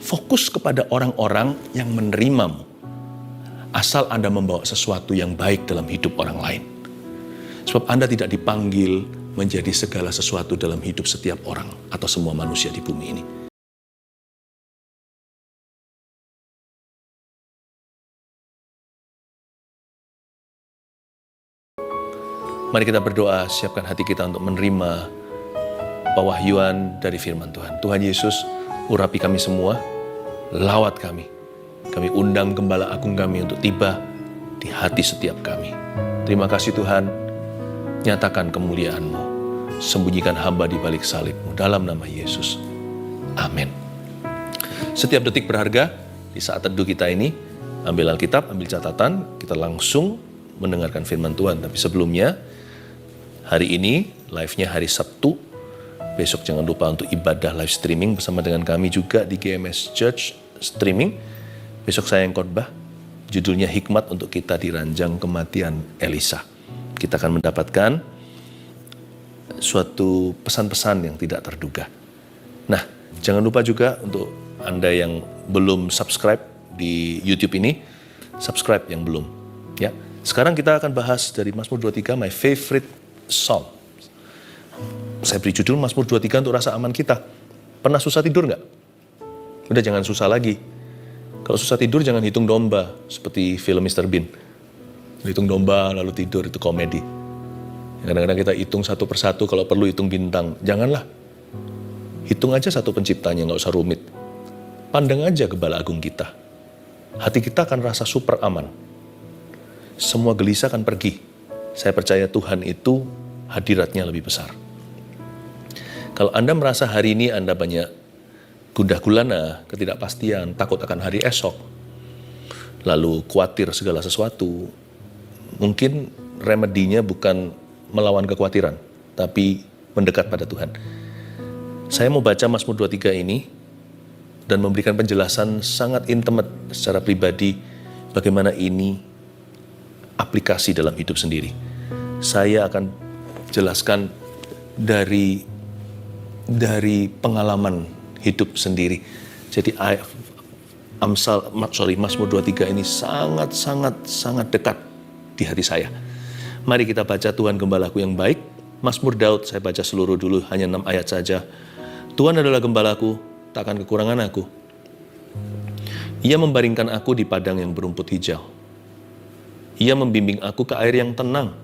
Fokus kepada orang-orang yang menerimamu. Asal Anda membawa sesuatu yang baik dalam hidup orang lain. Sebab Anda tidak dipanggil menjadi segala sesuatu dalam hidup setiap orang atau semua manusia di bumi ini. Mari kita berdoa, siapkan hati kita untuk menerima pewahyuan dari firman Tuhan. Tuhan Yesus, urapi kami semua, lawat kami. Kami undang Gembala Agung kami untuk tiba di hati setiap kami. Terima kasih Tuhan, nyatakan kemuliaan-Mu. Sembunyikan hamba di balik salib-Mu dalam nama Yesus. Amin. Setiap detik berharga di saat teduh kita ini. Ambil Alkitab, ambil catatan, kita langsung mendengarkan firman Tuhan. Tapi sebelumnya, hari ini live-nya hari Sabtu. Besok jangan lupa untuk ibadah live streaming bersama dengan kami juga di GMS Church streaming. Besok saya yang khotbah, judulnya Hikmat untuk kita di ranjang kematian Elisa. Kita akan mendapatkan suatu pesan-pesan yang tidak terduga. Nah, jangan lupa juga untuk Anda yang belum subscribe di YouTube ini, subscribe yang belum. Ya, sekarang kita akan bahas dari Mazmur 23, my favorite psalm. Saya beri judul Mazmur 23 untuk rasa aman kita. Pernah susah tidur nggak? Udah jangan susah lagi. Kalau susah tidur jangan hitung domba, seperti film Mr. Bean. Hitung domba lalu tidur, itu komedi. Kadang-kadang kita hitung satu persatu, kalau perlu hitung bintang. Janganlah. Hitung aja satu penciptanya, nggak usah rumit. Pandang aja Gembala Agung kita. Hati kita akan rasa super aman. Semua gelisah akan pergi. Saya percaya Tuhan itu hadiratnya lebih besar. Kalau Anda merasa hari ini Anda banyak gundah gulana, ketidakpastian, takut akan hari esok, lalu khawatir segala sesuatu, mungkin remedinya bukan melawan kekhawatiran, tapi mendekat pada Tuhan. Saya mau baca Mazmur 23 ini dan memberikan penjelasan sangat intimate secara pribadi bagaimana ini aplikasi dalam hidup sendiri. Saya akan jelaskan dari pengalaman hidup sendiri. Jadi Mazmur 23 ini sangat dekat di hati saya. Mari kita baca Tuhan Gembalaku yang baik. Mazmur Daud saya baca seluruh dulu, hanya 6 ayat saja. Tuhan adalah gembalaku, takkan kekurangan aku. Ia membaringkan aku di padang yang berumput hijau. Ia membimbing aku ke air yang tenang.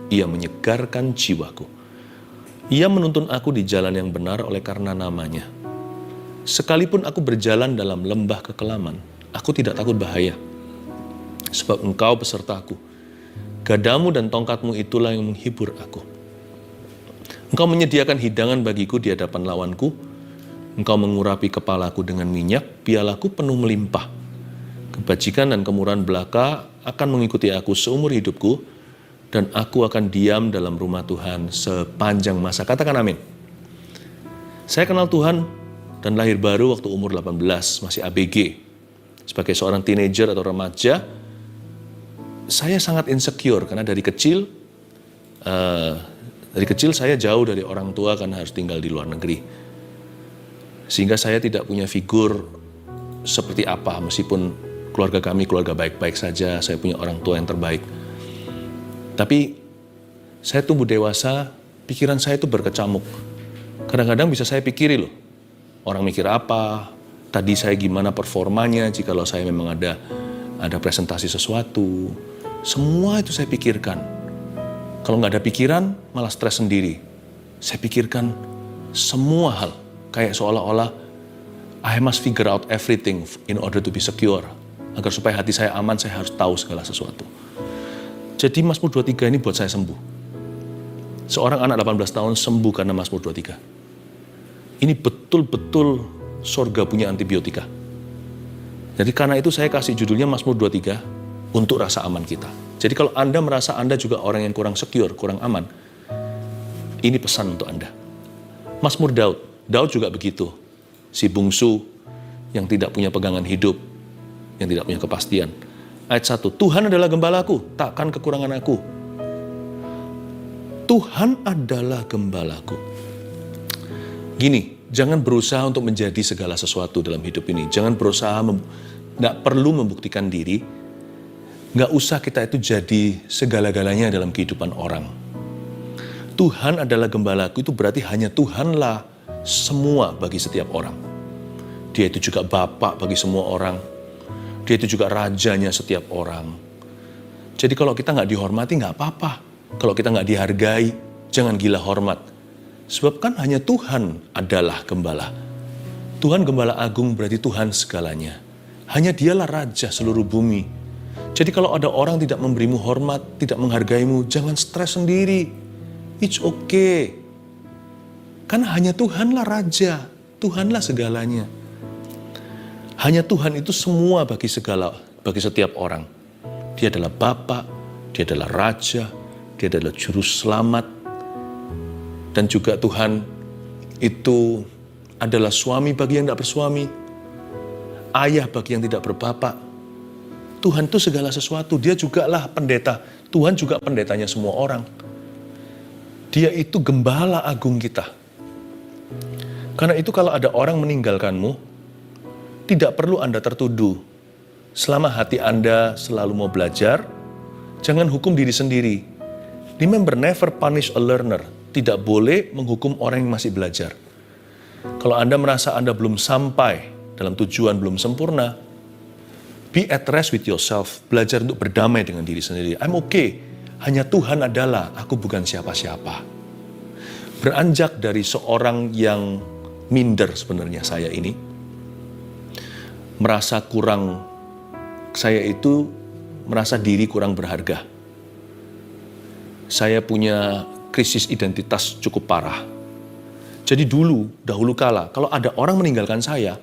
Ia menyegarkan jiwaku. Ia menuntun aku di jalan yang benar oleh karena namanya. Sekalipun aku berjalan dalam lembah kekelaman, aku tidak takut bahaya. Sebab Engkau besertaku. Gadamu dan tongkatmu itulah yang menghibur aku. Engkau menyediakan hidangan bagiku di hadapan lawanku. Engkau mengurapi kepalaku dengan minyak, pialaku penuh melimpah. Kebajikan dan kemurahan belaka akan mengikuti aku seumur hidupku, dan aku akan diam dalam rumah Tuhan sepanjang masa. Katakan amin. Saya kenal Tuhan dan lahir baru waktu umur 18, masih ABG. Sebagai seorang teenager atau remaja, saya sangat insecure karena dari kecil saya jauh dari orang tua karena harus tinggal di luar negeri. Sehingga saya tidak punya figur seperti apa, meskipun keluarga kami keluarga baik-baik saja, saya punya orang tua yang terbaik. Tapi saya tumbuh dewasa, pikiran saya itu berkecamuk. Kadang-kadang bisa saya pikiri loh, orang mikir apa, tadi saya gimana performanya jikalau saya memang ada presentasi sesuatu. Semua itu saya pikirkan. Kalau nggak ada pikiran, malah stres sendiri. Saya pikirkan semua hal, kayak seolah-olah I must figure out everything in order to be secure. Agar supaya hati saya aman, saya harus tahu segala sesuatu. Jadi Mazmur 23 ini buat saya sembuh. Seorang anak 18 tahun sembuh karena Mazmur 23. Ini betul-betul sorga punya antibiotika. Jadi karena itu saya kasih judulnya Mazmur 23 untuk rasa aman kita. Jadi kalau Anda merasa Anda juga orang yang kurang secure, kurang aman, ini pesan untuk Anda. Mazmur Daud juga begitu. Si bungsu yang tidak punya pegangan hidup, yang tidak punya kepastian. Ayat 1, Tuhan adalah gembalaku, takkan kekurangan aku. Tuhan adalah gembalaku. Gini, Jangan berusaha untuk menjadi segala sesuatu dalam hidup ini. Jangan berusaha, nggak perlu membuktikan diri. Nggak usah kita itu jadi segala-galanya dalam kehidupan orang. Tuhan adalah gembalaku itu berarti hanya Tuhanlah semua bagi setiap orang. Dia itu juga Bapa bagi semua orang. Dia itu juga rajanya setiap orang. Jadi kalau kita nggak dihormati nggak apa-apa. Kalau kita nggak dihargai, jangan gila hormat. Sebab kan hanya Tuhan adalah gembala. Tuhan gembala agung berarti Tuhan segalanya. Hanya dialah raja seluruh bumi. Jadi kalau ada orang tidak memberimu hormat, tidak menghargaimu, jangan stres sendiri. It's okay. Karena hanya Tuhanlah raja, Tuhanlah segalanya. Hanya Tuhan itu semua bagi setiap orang. Dia adalah Bapa, dia adalah Raja, dia adalah Juru Selamat. Dan juga Tuhan itu adalah suami bagi yang tidak bersuami, ayah bagi yang tidak berbapak. Tuhan itu segala sesuatu, dia jugalah pendeta. Tuhan juga pendetanya semua orang. Dia itu gembala agung kita. Karena itu kalau ada orang meninggalkanmu, tidak perlu Anda tertuduh. Selama hati Anda selalu mau belajar, jangan hukum diri sendiri. Remember, never punish a learner. Tidak boleh menghukum orang yang masih belajar. Kalau Anda merasa Anda belum sampai dalam tujuan, belum sempurna, be at rest with yourself. Belajar untuk berdamai dengan diri sendiri. I'm okay. Hanya Tuhan adalah, aku bukan siapa-siapa. Beranjak dari seorang yang minder sebenarnya saya ini. Merasa kurang, saya itu merasa diri kurang berharga. Saya punya krisis identitas cukup parah. Jadi dahulu kala, kalau ada orang meninggalkan saya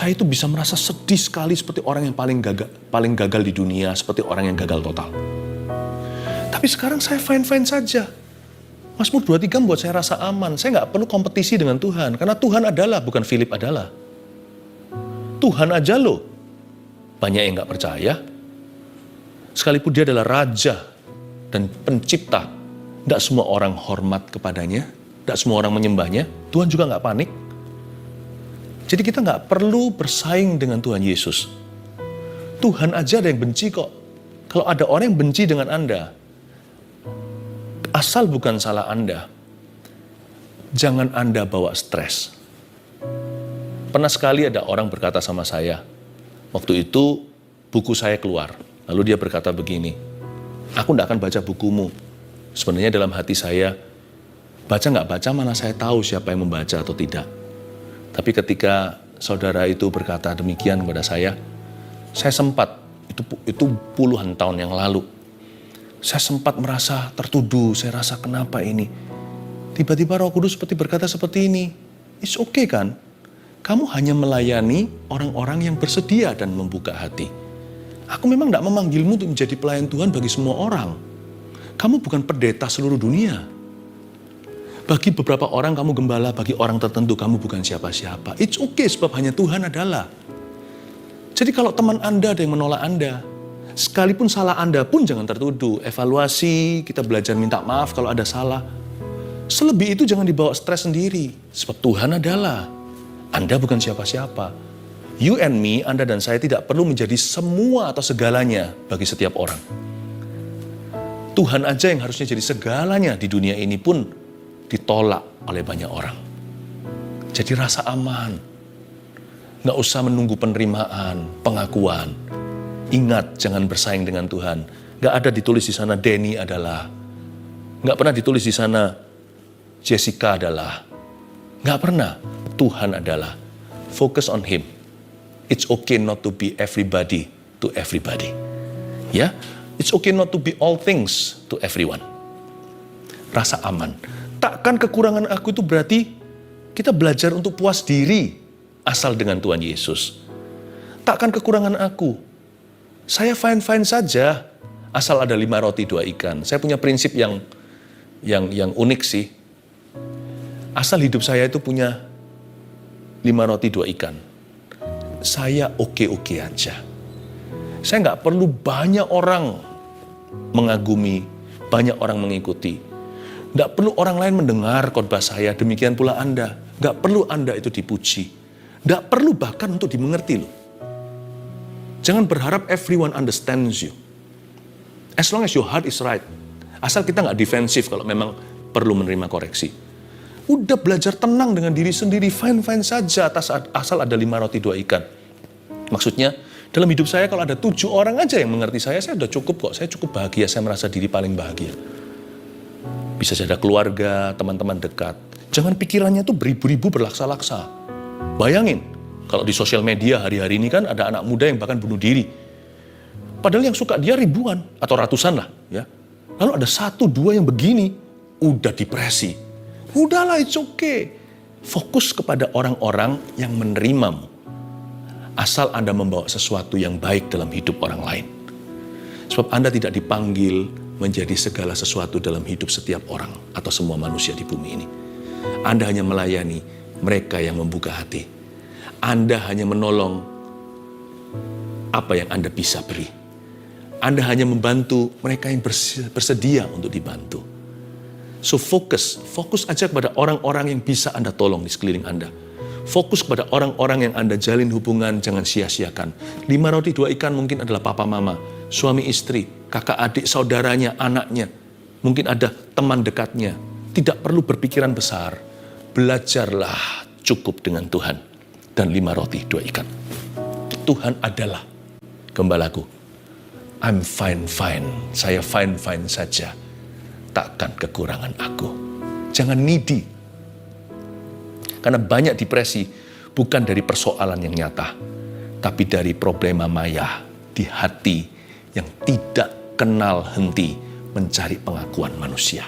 itu bisa merasa sedih sekali seperti orang yang paling gagal di dunia, seperti orang yang gagal total. Tapi sekarang saya fine-fine saja. Mazmur 23 buat saya rasa aman. Saya nggak perlu kompetisi dengan Tuhan, karena Tuhan adalah, bukan Philip adalah. Tuhan aja loh. Banyak yang nggak percaya. Sekalipun dia adalah Raja dan Pencipta, tidak semua orang hormat kepadanya, tidak semua orang menyembahnya. Tuhan juga nggak panik. Jadi kita nggak perlu bersaing dengan Tuhan Yesus. Tuhan aja ada yang benci kok. Kalau ada orang yang benci dengan Anda, asal bukan salah Anda, jangan Anda bawa stres. Pernah sekali ada orang berkata sama saya, waktu itu buku saya keluar. Lalu dia berkata begini, aku tidak akan baca bukumu. Sebenarnya dalam hati saya, baca nggak baca mana saya tahu siapa yang membaca atau tidak. Tapi ketika saudara itu berkata demikian kepada saya sempat, itu puluhan tahun yang lalu, saya sempat merasa tertuduh, saya rasa kenapa ini. Tiba-tiba Roh Kudus seperti berkata seperti ini, it's okay kan? Kamu hanya melayani orang-orang yang bersedia dan membuka hati. Aku memang tidak memanggilmu untuk menjadi pelayan Tuhan bagi semua orang. Kamu bukan pendeta seluruh dunia. Bagi beberapa orang kamu gembala, bagi orang tertentu kamu bukan siapa-siapa. It's okay sebab hanya Tuhan adalah. Jadi kalau teman Anda ada yang menolak Anda, sekalipun salah Anda pun jangan tertuduh. Evaluasi, kita belajar minta maaf kalau ada salah. Selebih itu jangan dibawa stres sendiri. Sebab Tuhan adalah. Anda bukan siapa-siapa. You and me, Anda dan saya tidak perlu menjadi semua atau segalanya bagi setiap orang. Tuhan aja yang harusnya jadi segalanya di dunia ini pun ditolak oleh banyak orang. Jadi rasa aman. Nggak usah menunggu penerimaan, pengakuan. Ingat, jangan bersaing dengan Tuhan. Nggak ada ditulis di sana Denny adalah. Nggak pernah ditulis di sana Jessica adalah. Nggak pernah. Tuhan adalah. Focus on Him. It's okay not to be everybody to everybody. Ya, it's okay not to be all things to everyone. Rasa aman. Takkan kekurangan aku itu berarti kita belajar untuk puas diri asal dengan Tuhan Yesus. Takkan kekurangan aku. Saya fine-fine saja asal ada 5 roti 2 ikan. Saya punya prinsip yang unik sih. Asal hidup saya itu punya 5 roti 2 ikan. Saya oke-oke aja. Saya nggak perlu banyak orang mengagumi, banyak orang mengikuti. Nggak perlu orang lain mendengar khotbah saya, demikian pula Anda. Nggak perlu Anda itu dipuji. Nggak perlu bahkan untuk dimengerti loh. Jangan berharap everyone understands you. As long as your heart is right. Asal kita nggak defensif kalau memang perlu menerima koreksi. Udah belajar tenang dengan diri sendiri, fine-fine saja asal ada 5 roti 2 ikan. Maksudnya, dalam hidup saya kalau ada 7 orang aja yang mengerti saya udah cukup kok. Saya cukup bahagia, saya merasa diri paling bahagia. Bisa saja keluarga, teman-teman dekat. Jangan pikirannya tuh beribu-ribu berlaksa-laksa. Bayangin, kalau di sosial media hari-hari ini kan ada anak muda yang bahkan bunuh diri. Padahal yang suka dia ribuan atau ratusan lah, ya. Lalu ada 1-2 yang begini, udah depresi. Udahlah, it's okay. Fokus kepada orang-orang yang menerimamu. Asal Anda membawa sesuatu yang baik dalam hidup orang lain. Sebab Anda tidak dipanggil menjadi segala sesuatu dalam hidup setiap orang atau semua manusia di bumi ini. Anda hanya melayani mereka yang membuka hati. Anda hanya menolong apa yang Anda bisa beri. Anda hanya membantu mereka yang bersedia untuk dibantu. So fokus aja kepada orang-orang yang bisa Anda tolong di sekeliling Anda. Fokus kepada orang-orang yang Anda jalin hubungan, jangan sia-siakan. 5 roti 2 ikan mungkin adalah papa mama, suami istri, kakak adik, saudaranya, anaknya. Mungkin ada teman dekatnya. Tidak perlu berpikiran besar. Belajarlah cukup dengan Tuhan. Dan 5 roti 2 ikan. Tuhan adalah gembalaku. I'm fine. Saya fine saja. Takkan kekurangan aku. Jangan needy. Karena banyak depresi bukan dari persoalan yang nyata, tapi dari problema maya di hati yang tidak kenal henti mencari pengakuan manusia.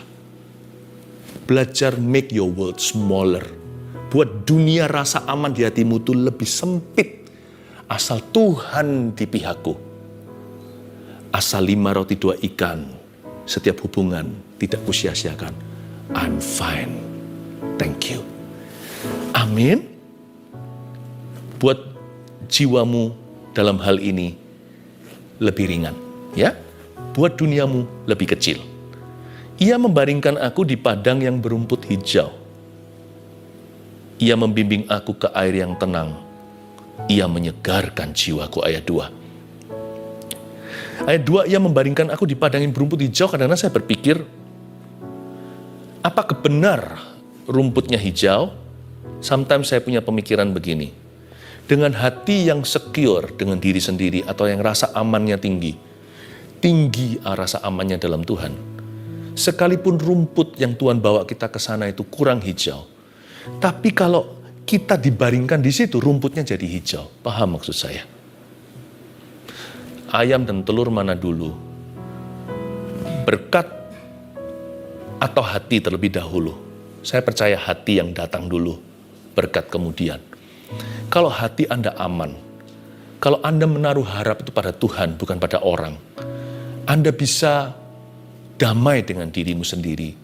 Belajar make your world smaller. Buat dunia rasa aman di hatimu itu lebih sempit. Asal Tuhan di pihakku. Asal 5 roti 2 ikan. Setiap hubungan tidak kusia-siakan. I'm fine. Thank you. Amin. Buat jiwamu dalam hal ini lebih ringan. Ya. Buat duniamu lebih kecil. Ia membaringkan aku di padang yang berumput hijau. Ia membimbing aku ke air yang tenang. Ia menyegarkan jiwaku. Ayat 2. Ayat 2, ia membaringkan aku di padang yang berumput hijau. Kadang-kadang saya berpikir, apakah benar rumputnya hijau? Sometimes saya punya pemikiran begini. Dengan hati yang secure dengan diri sendiri atau yang rasa amannya tinggi rasa amannya dalam Tuhan. Sekalipun rumput yang Tuhan bawa kita ke sana itu kurang hijau. Tapi kalau kita dibaringkan di situ, rumputnya jadi hijau. Paham maksud saya? Ayam dan telur mana dulu? Berkat atau hati terlebih dahulu? Saya percaya hati yang datang dulu, berkat kemudian. Kalau hati Anda aman, kalau Anda menaruh harap itu pada Tuhan, bukan pada orang, Anda bisa damai dengan dirimu sendiri.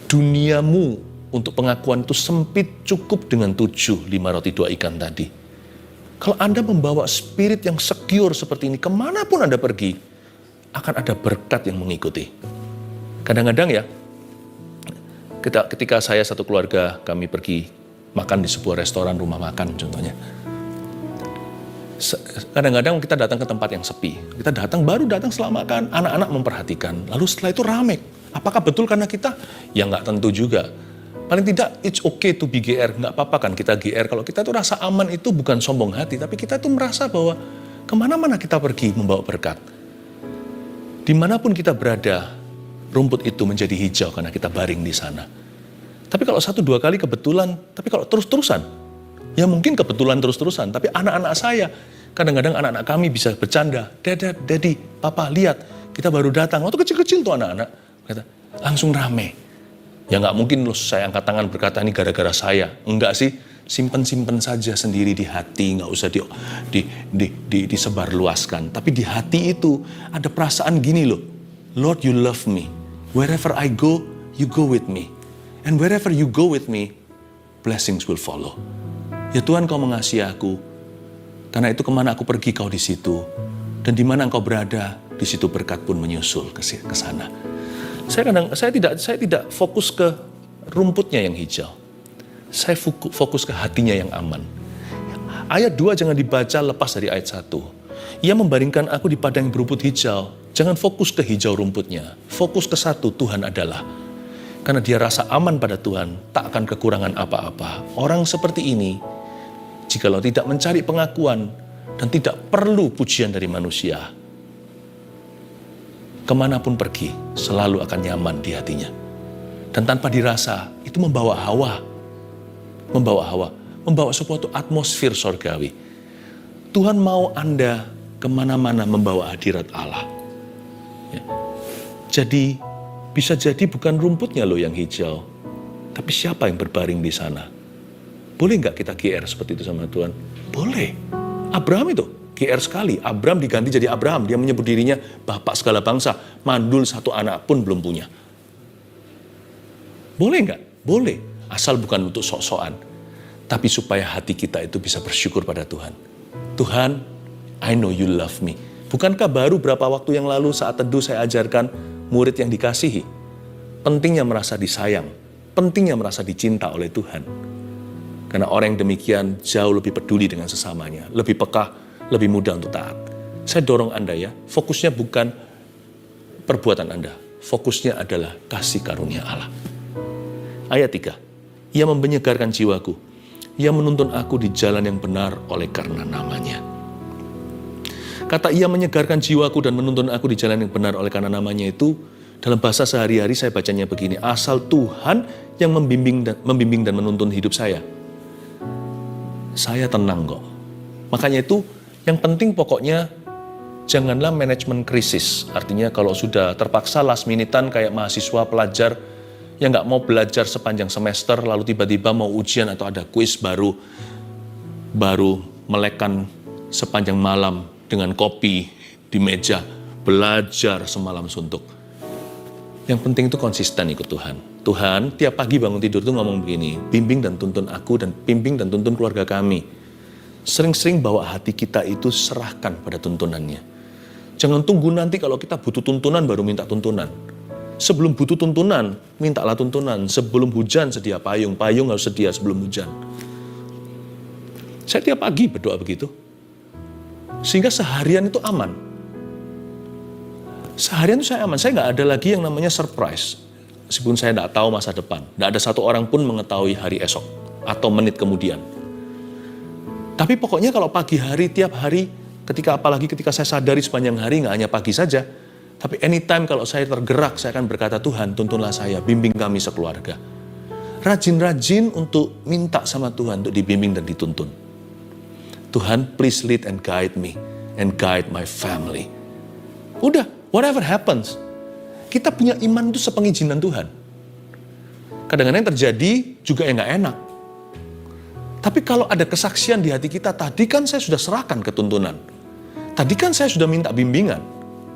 Duniamu untuk pengakuan itu sempit, cukup dengan 7, 5 roti 2 ikan tadi. Kalau Anda membawa spirit yang secure seperti ini, kemanapun Anda pergi, akan ada berkat yang mengikuti. Kadang-kadang ya, ketika saya satu keluarga, kami pergi makan di sebuah restoran, rumah makan contohnya. Kadang-kadang kita datang ke tempat yang sepi. Kita baru datang setelah makan, anak-anak memperhatikan. Lalu setelah itu rame. Apakah betul karena kita? Ya nggak tentu juga. Paling tidak, it's okay to be GR. Nggak apa-apa kan kita GR. Kalau kita tuh rasa aman itu bukan sombong hati, tapi kita tuh merasa bahwa kemana-mana kita pergi membawa berkat. Dimanapun kita berada, rumput itu menjadi hijau karena kita baring di sana. Tapi kalau 1-2 kali kebetulan, tapi kalau terus-terusan, ya mungkin kebetulan terus-terusan. Tapi anak-anak saya, kadang-kadang anak-anak kami bisa bercanda, Daddy, Papa, lihat, kita baru datang. Waktu kecil-kecil tuh anak-anak, langsung rame. Ya nggak mungkin loh saya angkat tangan berkata ini gara-gara saya. Enggak sih, simpen saja sendiri di hati, nggak usah disebarluaskan. Tapi di hati itu ada perasaan gini loh, Lord, you love me. Wherever I go, you go with me. And wherever you go with me, blessings will follow. Ya Tuhan, kau mengasihi aku. Karena itu kemana aku pergi, kau di situ. Dan di mana engkau berada, di situ berkat pun menyusul ke sana. Saya tidak fokus ke rumputnya yang hijau. Saya fokus ke hatinya yang aman. Ayat 2 jangan dibaca lepas dari ayat 1. Ia membaringkan aku di padang yang berumput hijau. Jangan fokus ke hijau rumputnya. Fokus ke satu, Tuhan adalah. Karena dia rasa aman pada Tuhan, tak akan kekurangan apa-apa. Orang seperti ini, jikalau tidak mencari pengakuan dan tidak perlu pujian dari manusia, kemanapun pergi, selalu akan nyaman di hatinya. Dan tanpa dirasa, itu membawa hawa. Membawa suatu atmosfer sorgawi. Tuhan mau Anda kemana-mana membawa hadirat Allah. Ya. Jadi, bisa jadi bukan rumputnya loh yang hijau, tapi siapa yang berbaring di sana? Boleh nggak kita GR seperti itu sama Tuhan? Boleh. Abraham itu GR sekali. Abraham diganti jadi Abraham. Dia menyebut dirinya Bapak segala bangsa. Mandul satu anak pun belum punya. Boleh nggak? Boleh. Asal bukan untuk sok-sokan. Tapi supaya hati kita itu bisa bersyukur pada Tuhan. Tuhan, I know you love me. Bukankah baru berapa waktu yang lalu saat teduh saya ajarkan murid yang dikasihi? Pentingnya merasa disayang. Pentingnya merasa dicinta oleh Tuhan. Karena orang yang demikian jauh lebih peduli dengan sesamanya. Lebih peka, lebih mudah untuk taat. Saya dorong Anda ya, fokusnya bukan perbuatan Anda. Fokusnya adalah kasih karunia Allah. Ayat 3. Ia menyegarkan jiwaku. Ia menuntun aku di jalan yang benar oleh karena namanya. Kata ia menyegarkan jiwaku dan menuntun aku di jalan yang benar oleh karena namanya itu, dalam bahasa sehari-hari saya bacanya begini, asal Tuhan yang membimbing dan menuntun hidup saya tenang kok. Makanya itu yang penting pokoknya janganlah manajemen krisis. Artinya kalau sudah terpaksa last minutean kayak mahasiswa pelajar yang nggak mau belajar sepanjang semester, lalu tiba-tiba mau ujian atau ada kuis baru melekkan sepanjang malam dengan kopi di meja, belajar semalam suntuk. Yang penting itu konsisten ikut Tuhan. Tuhan tiap pagi bangun tidur tuh ngomong begini, bimbing dan tuntun aku dan bimbing dan tuntun keluarga kami. Sering-sering bawa hati kita itu serahkan pada tuntunannya. Jangan tunggu nanti kalau kita butuh tuntunan baru minta tuntunan. Sebelum butuh tuntunan, mintalah tuntunan. Sebelum hujan, sedia payung. Payung harus sedia sebelum hujan. Saya tiap pagi berdoa begitu. Sehingga seharian itu aman. Seharian itu saya aman. Saya nggak ada lagi yang namanya surprise. Meskipun saya nggak tahu masa depan. Nggak ada satu orang pun mengetahui hari esok. Atau menit kemudian. Tapi pokoknya kalau pagi hari, tiap hari, apalagi ketika saya sadari sepanjang hari, nggak hanya pagi saja. Tapi anytime kalau saya tergerak, saya akan berkata, Tuhan tuntunlah saya, bimbing kami sekeluarga. Rajin-rajin untuk minta sama Tuhan untuk dibimbing dan dituntun. Tuhan, please lead and guide me and guide my family. Udah, whatever happens. Kita punya iman itu sepengizinan Tuhan. Kadang-kadang yang terjadi juga yang gak enak. Tapi kalau ada kesaksian di hati kita, tadi kan saya sudah serahkan ke tuntunan. Tadi kan saya sudah minta bimbingan.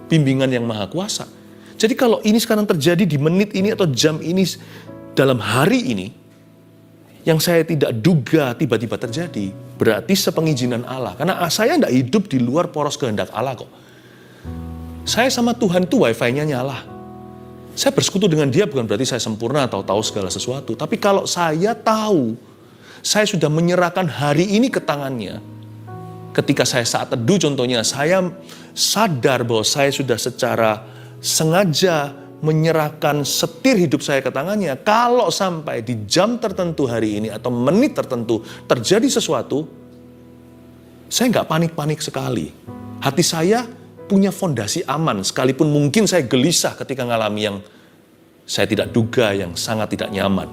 Bimbingan yang maha kuasa. Jadi kalau ini sekarang terjadi di menit ini atau jam ini, dalam hari ini, yang saya tidak duga tiba-tiba terjadi, berarti sepengizinan Allah. Karena saya tidak hidup di luar poros kehendak Allah kok. Saya sama Tuhan itu wifi-nya nyala. Saya bersekutu dengan dia bukan berarti saya sempurna atau tahu segala sesuatu. Tapi kalau saya tahu, saya sudah menyerahkan hari ini ke tangannya. Ketika saya saat teduh contohnya, saya sadar bahwa saya sudah secara sengaja menyerahkan setir hidup saya ke tangannya. Kalau sampai di jam tertentu hari ini atau menit tertentu terjadi sesuatu, saya nggak panik-panik sekali. Hati saya punya fondasi aman, sekalipun mungkin saya gelisah ketika ngalami yang saya tidak duga, yang sangat tidak nyaman.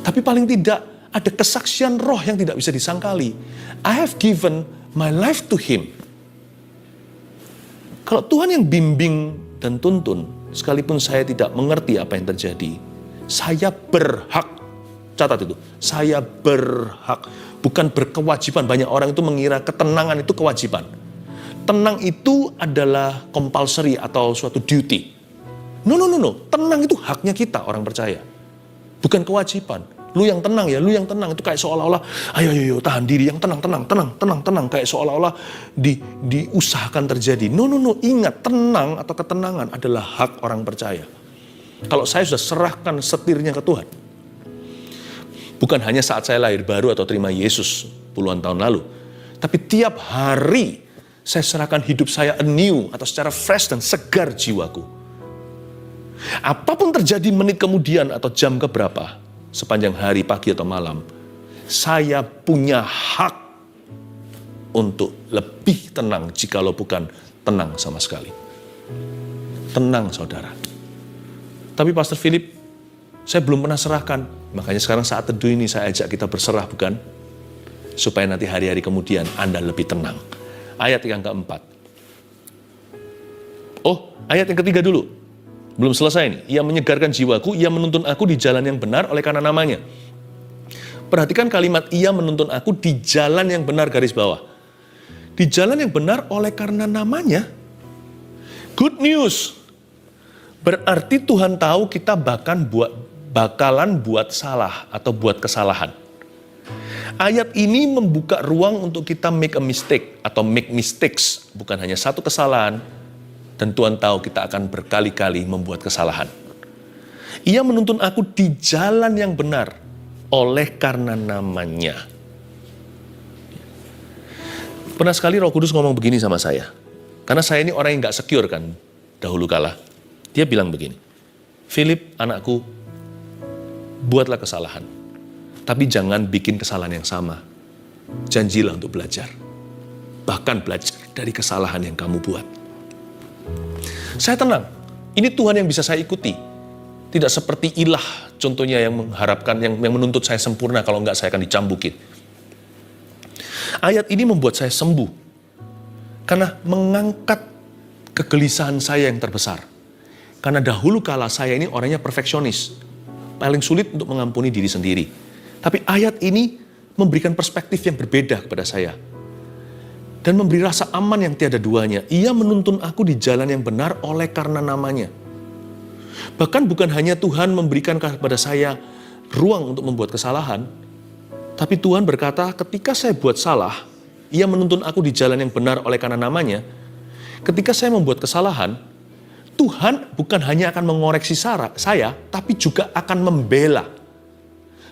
Tapi paling tidak ada kesaksian roh yang tidak bisa disangkali. I have given my life to Him. Kalau Tuhan yang bimbing dan tuntun, sekalipun saya tidak mengerti apa yang terjadi, saya berhak. Catat itu, saya berhak. Bukan berkewajiban. Banyak orang itu mengira ketenangan itu kewajiban. Tenang itu adalah compulsory atau suatu duty. No. Tenang itu haknya kita orang percaya. Bukan kewajiban. Lu yang tenang ya, lu yang tenang. Itu kayak seolah-olah, ayo tahan diri yang tenang. Kayak seolah-olah diusahakan terjadi. No. Ingat, tenang atau ketenangan adalah hak orang percaya. Kalau saya sudah serahkan setirnya ke Tuhan, bukan hanya saat saya lahir baru atau terima Yesus puluhan tahun lalu, tapi tiap hari saya serahkan hidup saya anew atau secara fresh dan segar jiwaku. Apapun terjadi menit kemudian atau jam keberapa, sepanjang hari, pagi atau malam, saya punya hak untuk lebih tenang jikalau bukan tenang sama sekali. Tenang saudara. Tapi Pastor Philip, saya belum pernah serahkan. Makanya sekarang saat teduh ini saya ajak kita berserah, bukan? Supaya nanti hari-hari kemudian Anda lebih tenang. Ayat yang keempat. Oh, ayat yang ketiga dulu. Belum selesai nih. Ia menyegarkan jiwaku, ia menuntun aku di jalan yang benar oleh karena namanya. Perhatikan kalimat ia menuntun aku di jalan yang benar, garis bawah. Di jalan yang benar oleh karena namanya. Good news. Berarti Tuhan tahu kita bakalan buat salah atau buat kesalahan. Ayat ini membuka ruang untuk kita make a mistake atau make mistakes. Bukan hanya satu kesalahan, dan Tuhan tahu kita akan berkali-kali membuat kesalahan. Ia menuntun aku di jalan yang benar oleh karena namanya. Pernah sekali Roh Kudus ngomong begini sama saya. Karena saya ini orang yang gak secure kan dahulu kala. Dia bilang begini, Philip anakku, buatlah kesalahan. Tapi jangan bikin kesalahan yang sama. Janjilah untuk belajar. Bahkan belajar dari kesalahan yang kamu buat. Saya tenang. Ini Tuhan yang bisa saya ikuti. Tidak seperti ilah contohnya yang mengharapkan, yang menuntut saya sempurna. Kalau enggak saya akan dicambukin. Ayat ini membuat saya sembuh. Karena mengangkat kegelisahan saya yang terbesar. Karena dahulu kala saya ini orangnya perfeksionis. Paling sulit untuk mengampuni diri sendiri. Tapi ayat ini memberikan perspektif yang berbeda kepada saya. Dan memberi rasa aman yang tiada duanya. Ia menuntun aku di jalan yang benar oleh karena namanya. Bahkan bukan hanya Tuhan memberikan kepada saya ruang untuk membuat kesalahan. Tapi Tuhan berkata ketika saya buat salah, Ia menuntun aku di jalan yang benar oleh karena namanya. Ketika saya membuat kesalahan, Tuhan bukan hanya akan mengoreksi saya, tapi juga akan membela.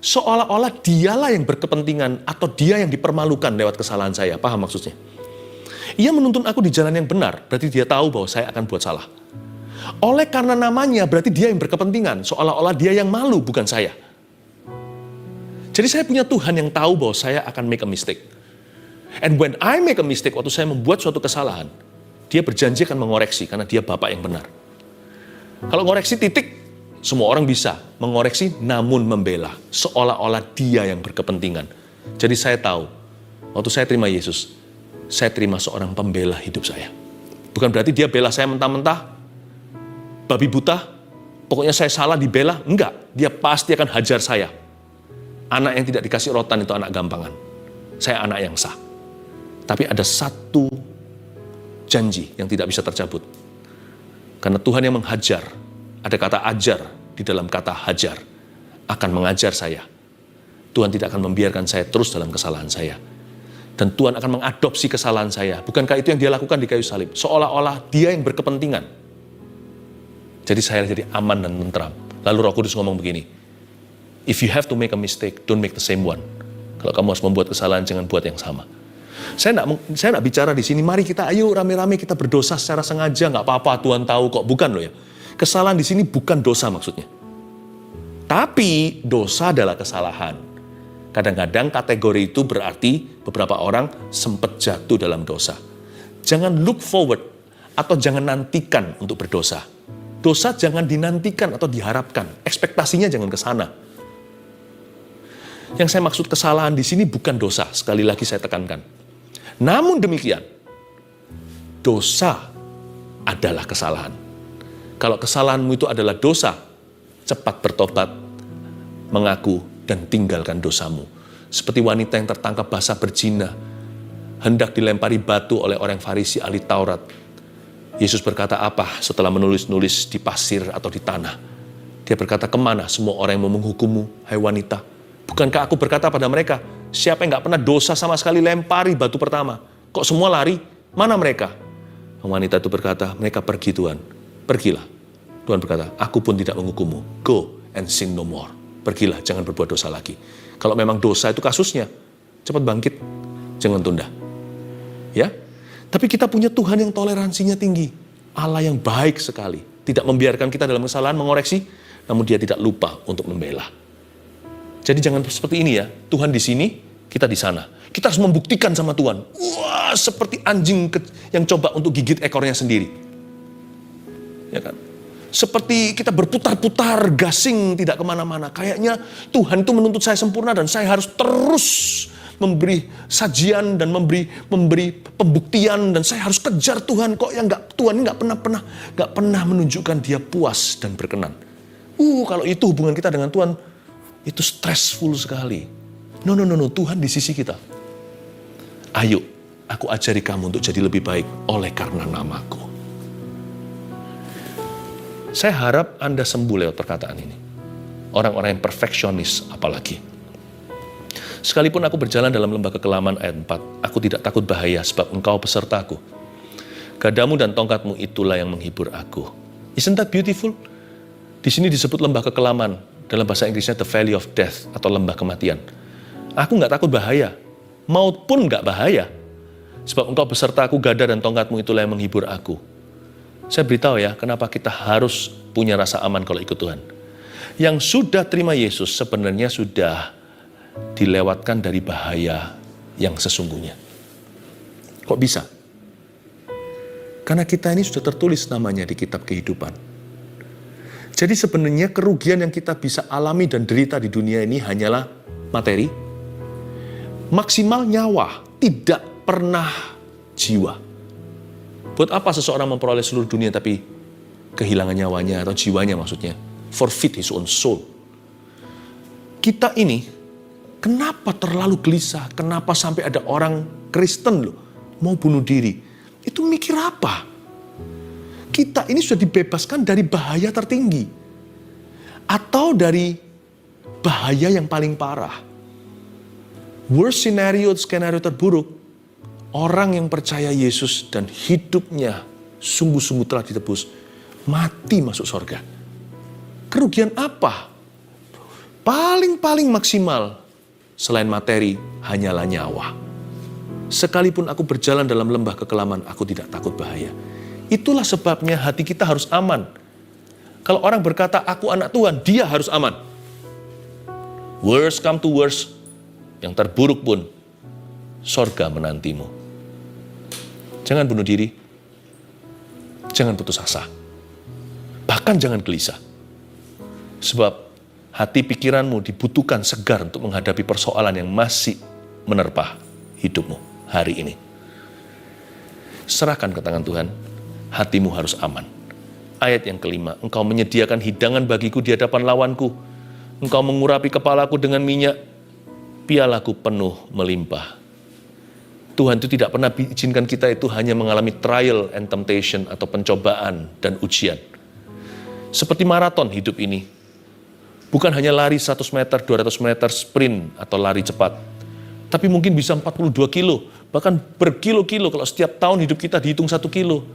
Seolah-olah dialah yang berkepentingan atau dia yang dipermalukan lewat kesalahan saya. Paham maksudnya? Ia menuntun aku di jalan yang benar, berarti dia tahu bahwa saya akan buat salah. Oleh karena namanya, berarti dia yang berkepentingan. Seolah-olah dia yang malu, bukan saya. Jadi saya punya Tuhan yang tahu bahwa saya akan make a mistake. And when I make a mistake, waktu saya membuat suatu kesalahan, dia berjanji akan mengoreksi karena dia Bapak yang benar. Kalau ngoreksi titik, semua orang bisa mengoreksi namun membela. Seolah-olah dia yang berkepentingan. Jadi saya tahu, waktu saya terima Yesus, saya terima seorang pembela hidup saya. Bukan berarti dia bela saya mentah-mentah, babi buta, pokoknya saya salah dibela. Enggak, dia pasti akan hajar saya. Anak yang tidak dikasih rotan itu anak gampangan. Saya anak yang sah. Tapi ada satu janji yang tidak bisa tercabut. Karena Tuhan yang menghajar, ada kata ajar di dalam kata hajar, akan mengajar saya. Tuhan tidak akan membiarkan saya terus dalam kesalahan saya. Dan Tuhan akan mengadopsi kesalahan saya. Bukankah itu yang dia lakukan di kayu salib? Seolah-olah dia yang berkepentingan. Jadi saya jadi aman dan tentram. Lalu Roh Kudus ngomong begini, if you have to make a mistake, don't make the same one. Kalau kamu harus membuat kesalahan, jangan buat yang sama. Saya nggak bicara di sini, mari kita ayo rame-rame kita berdosa secara sengaja, nggak apa-apa, Tuhan tahu kok. Bukan loh ya. Kesalahan di sini bukan dosa maksudnya. Tapi dosa adalah kesalahan. Kadang-kadang kategori itu berarti beberapa orang sempat jatuh dalam dosa. Jangan look forward atau jangan nantikan untuk berdosa. Dosa jangan dinantikan atau diharapkan. Ekspektasinya jangan ke sana. Yang saya maksud kesalahan di sini bukan dosa. Sekali lagi saya tekankan. Namun demikian, dosa adalah kesalahan. Kalau kesalahanmu itu adalah dosa, cepat bertobat, mengaku, dan tinggalkan dosamu. Seperti wanita yang tertangkap basah berzina, hendak dilempari batu oleh orang Farisi ahli Taurat. Yesus berkata apa setelah menulis-nulis di pasir atau di tanah? Dia berkata, kemana semua orang yang mau menghukummu, hai wanita? Bukankah aku berkata pada mereka, siapa yang gak pernah dosa sama sekali lempari batu pertama? Kok semua lari? Mana mereka? Wanita itu berkata, mereka pergi Tuhan. Pergilah. Tuhan berkata, aku pun tidak menghukummu. Go and sin no more. Pergilah, jangan berbuat dosa lagi. Kalau memang dosa itu kasusnya, cepat bangkit, jangan tunda. Ya, tapi kita punya Tuhan yang toleransinya tinggi. Allah yang baik sekali. Tidak membiarkan kita dalam kesalahan, mengoreksi, namun dia tidak lupa untuk membela. Jadi jangan seperti ini ya, Tuhan di sini, kita di sana. Kita harus membuktikan sama Tuhan. Wah, seperti anjing yang coba untuk gigit ekornya sendiri. Ya kan? Seperti kita berputar-putar, gasing, tidak kemana-mana. Kayaknya Tuhan itu menuntut saya sempurna dan saya harus terus memberi sajian dan memberi pembuktian dan saya harus kejar Tuhan. Kok yang Tuhan nggak pernah menunjukkan dia puas dan berkenan. Kalau itu hubungan kita dengan Tuhan, itu stressful sekali. No, Tuhan di sisi kita. Ayo, aku ajari kamu untuk jadi lebih baik oleh karena namaku. Saya harap Anda sembuh lewat perkataan ini. Orang-orang yang perfeksionis apalagi. Sekalipun aku berjalan dalam lembah kekelaman ayat 4, aku tidak takut bahaya sebab engkau besertaku. Gadamu dan tongkatmu itulah yang menghibur aku. Isn't that beautiful? Di sini disebut lembah kekelaman. Dalam bahasa Inggrisnya the valley of death atau lembah kematian. Aku nggak takut bahaya. Maut pun nggak bahaya. Sebab engkau beserta aku, gada dan tongkatmu itulah yang menghibur aku. Saya beritahu ya, kenapa kita harus punya rasa aman kalau ikut Tuhan. Yang sudah terima Yesus sebenarnya sudah dilewatkan dari bahaya yang sesungguhnya. Kok bisa? Karena kita ini sudah tertulis namanya di kitab kehidupan. Jadi sebenarnya kerugian yang kita bisa alami dan derita di dunia ini hanyalah materi, maksimal nyawa, tidak pernah jiwa. Buat apa seseorang memperoleh seluruh dunia tapi kehilangan nyawanya atau jiwanya maksudnya? Forfeit his own soul. Kita ini kenapa terlalu gelisah? Kenapa sampai ada orang Kristen loh mau bunuh diri? Itu mikir apa? Kita ini sudah dibebaskan dari bahaya tertinggi. Atau dari bahaya yang paling parah. Worst scenario terburuk, orang yang percaya Yesus dan hidupnya sungguh-sungguh telah ditebus, mati masuk surga. Kerugian apa? Paling maksimal selain materi hanyalah nyawa. Sekalipun aku berjalan dalam lembah kekelaman, aku tidak takut bahaya. Itulah sebabnya hati kita harus aman. Kalau orang berkata, aku anak Tuhan, dia harus aman. Worst come to worst, yang terburuk pun, sorga menantimu. Jangan bunuh diri, jangan putus asa, bahkan jangan gelisah. Sebab hati pikiranmu dibutuhkan segar untuk menghadapi persoalan yang masih menerpa hidupmu hari ini. Serahkan ke tangan Tuhan, hatimu harus aman. Ayat yang kelima, engkau menyediakan hidangan bagiku di hadapan lawanku. Engkau mengurapi kepalaku dengan minyak, pialaku penuh melimpah. Tuhan itu tidak pernah izinkan kita itu hanya mengalami trial and temptation atau pencobaan dan ujian. Seperti maraton hidup ini. Bukan hanya lari 100 meter, 200 meter, sprint atau lari cepat. Tapi mungkin bisa 42 kilo, bahkan berkilo-kilo kalau setiap tahun hidup kita dihitung 1 kilo.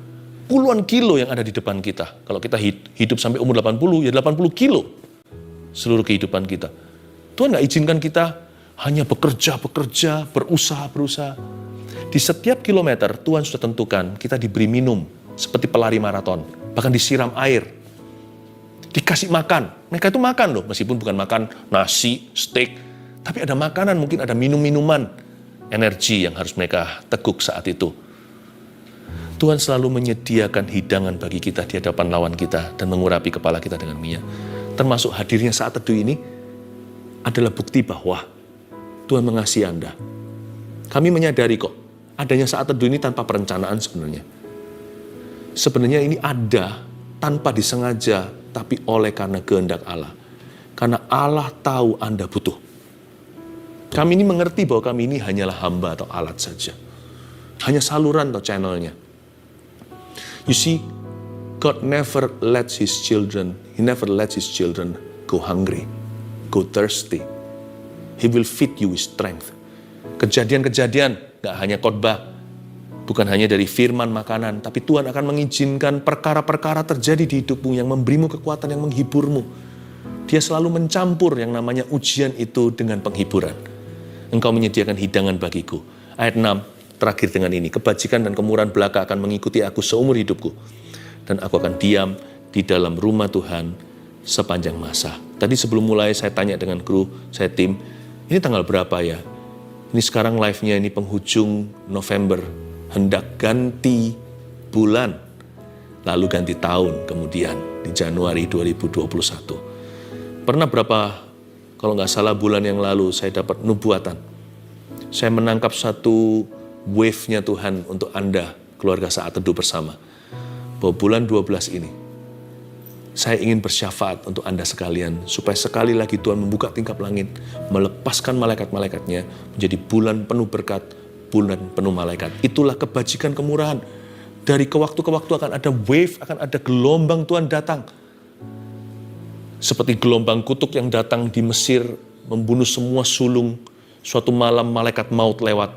Puluhan kilo yang ada di depan kita. Kalau kita hidup sampai umur 80, ya 80 kilo seluruh kehidupan kita. Tuhan nggak izinkan kita hanya bekerja, berusaha. Di setiap kilometer Tuhan sudah tentukan kita diberi minum seperti pelari maraton. Bahkan disiram air. Dikasih makan. Mereka itu makan loh, meskipun bukan makan nasi, steak. Tapi ada makanan, mungkin ada minum-minuman. Energi yang harus mereka teguk saat itu. Tuhan selalu menyediakan hidangan bagi kita di hadapan lawan kita dan mengurapi kepala kita dengan minyak. Termasuk hadirnya saat teduh ini adalah bukti bahwa Tuhan mengasihi Anda. Kami menyadari kok, adanya saat teduh ini tanpa perencanaan sebenarnya. Sebenarnya ini ada tanpa disengaja, tapi oleh karena kehendak Allah. Karena Allah tahu Anda butuh. Kami ini mengerti bahwa kami ini hanyalah hamba atau alat saja. Hanya saluran atau channelnya. You see, God never lets His children, He never lets His children go hungry, go thirsty. He will feed you with strength. Kejadian-kejadian, gak hanya khotbah, Bukan hanya dari firman makanan, tapi Tuhan akan mengizinkan perkara-perkara terjadi di hidupmu yang memberimu kekuatan, yang menghiburmu. Dia selalu mencampur yang namanya ujian itu dengan penghiburan. Engkau menyediakan hidangan bagiku. Ayat 6, terakhir dengan ini. Kebajikan dan kemurahan belaka akan mengikuti aku seumur hidupku. Dan aku akan diam di dalam rumah Tuhan sepanjang masa. Tadi sebelum mulai saya tanya dengan kru, saya tim, ini tanggal berapa ya? Ini sekarang live-nya ini penghujung November. Hendak ganti bulan. Lalu ganti tahun kemudian di Januari 2021. Pernah berapa, kalau nggak salah bulan yang lalu, saya dapat nubuatan. Saya menangkap satu wave-nya Tuhan untuk Anda, keluarga Saat Teduh Bersama. Bahwa bulan 12 ini, saya ingin bersyafaat untuk Anda sekalian, supaya sekali lagi Tuhan membuka tingkap langit, melepaskan malaikat-malaikatnya, menjadi bulan penuh berkat, bulan penuh malaikat. Itulah kebajikan kemurahan. Dari ke waktu akan ada wave, akan ada gelombang Tuhan datang. Seperti gelombang kutuk yang datang di Mesir, membunuh semua sulung. Suatu malam malaikat maut lewat.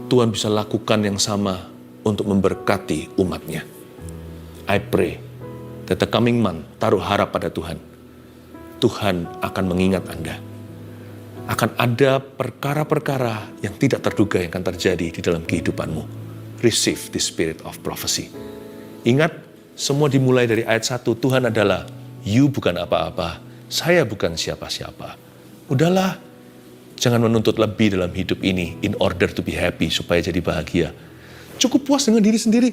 Tuhan bisa lakukan yang sama untuk memberkati umatnya. I pray that the coming month, taruh harap pada Tuhan. Tuhan akan mengingat Anda. Akan ada perkara-perkara yang tidak terduga yang akan terjadi di dalam kehidupanmu. Receive the spirit of prophecy. Ingat, semua dimulai dari ayat 1. Tuhan adalah you bukan apa-apa, saya bukan siapa-siapa. Udahlah, jangan menuntut lebih dalam hidup ini in order to be happy, supaya jadi bahagia. Cukup puas dengan diri sendiri.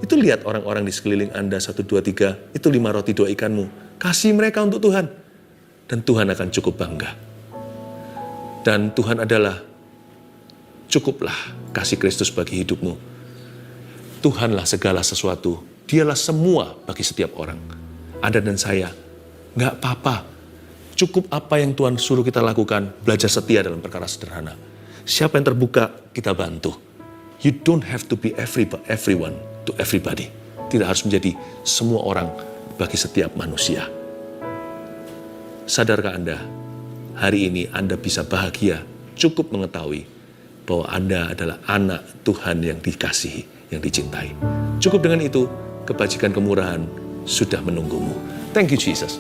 Itu lihat orang-orang di sekeliling Anda, 1, 2, 3, itu 5 roti 2 ikanmu. Kasih mereka untuk Tuhan. Dan Tuhan akan cukup bangga. Dan Tuhan adalah, cukuplah kasih Kristus bagi hidupmu. Tuhanlah segala sesuatu. Dialah semua bagi setiap orang. Anda dan saya, nggak apa-apa. Cukup apa yang Tuhan suruh kita lakukan, belajar setia dalam perkara sederhana. Siapa yang terbuka, kita bantu. You don't have to be everyone to everybody. Tidak harus menjadi semua orang bagi setiap manusia. Sadarkah Anda, hari ini Anda bisa bahagia, cukup mengetahui bahwa Anda adalah anak Tuhan yang dikasihi, yang dicintai. Cukup dengan itu, kebajikan kemurahan sudah menunggumu. Thank you Jesus.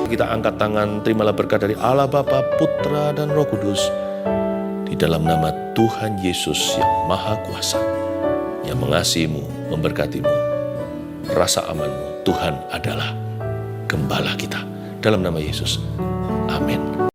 Kita angkat tangan, terimalah berkat dari Allah Bapa, Putra dan Roh Kudus. Di dalam nama Tuhan Yesus yang Maha Kuasa, yang mengasihimu, memberkatimu. Rasa amanmu, Tuhan adalah gembala kita. Dalam nama Yesus. Amin.